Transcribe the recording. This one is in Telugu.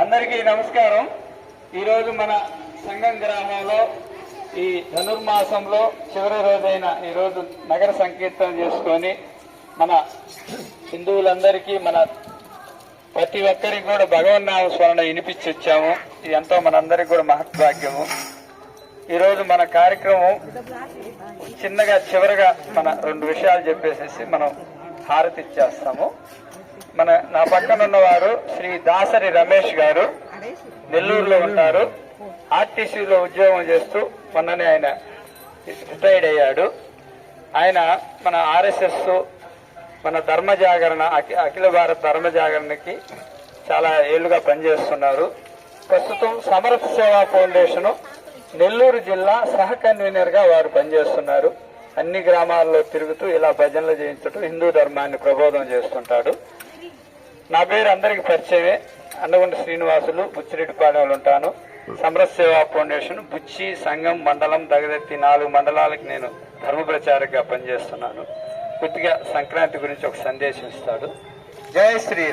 అందరికీ నమస్కారం. ఈరోజు మన సంగం గ్రామంలో ఈ ధనుర్మాసంలో చివరి రోజైన ఈరోజు నగర సంకీర్తన చేసుకొని మన హిందువులందరికీ మన ప్రతి ఒక్కరికి కూడా భగవన్నామ స్మరణ వినిపించి వచ్చాము. ఇది ఎంతో మనందరికి కూడా మహద్భాగ్యము. ఈరోజు మన కార్యక్రమం చిన్నగా చివరగా మన 2 విషయాలు చెప్పేసేసి మనం హారతి ఇచ్చేస్తాము. నా పక్కన ఉన్నవారు శ్రీ దాసరి రమేష్ గారు, నెల్లూరులో ఉంటారు. ఆర్టీసీలో ఉద్యోగం చేస్తూ మొన్ననే ఆయన రిటైర్డ్ అయ్యాడు. ఆయన మన ఆర్ఎస్ఎస్, మన ధర్మ జాగరణ, అఖిల భారత ధర్మ జాగరణకి చాలా ఏళ్లుగా పనిచేస్తున్నారు. ప్రస్తుతం సమర్థ సేవా ఫౌండేషన్ నెల్లూరు జిల్లా సహ కన్వీనర్ గా వారు పనిచేస్తున్నారు. అన్ని గ్రామాల్లో తిరుగుతూ ఇలా భజనలు చేయించడం, హిందూ ధర్మాన్ని ప్రబోధం చేస్తుంటాడు. నా పేరు అందరికీ పరిచయమే. అన్నగుంట శ్రీనివాసులు, బుచ్చిరెడ్డిపాలెంలో ఉంటాను. సమర్థ సేవా ఫౌండేషన్ బుచ్చి, సంగం మండలం, దగదత్తి 4 మండలాలకు నేను ధర్మ ప్రచారకగా పనిచేస్తున్నాను. కొద్దిగా సంక్రాంతి గురించి ఒక సందేశం ఇస్తాడు. జై శ్రీరామ్.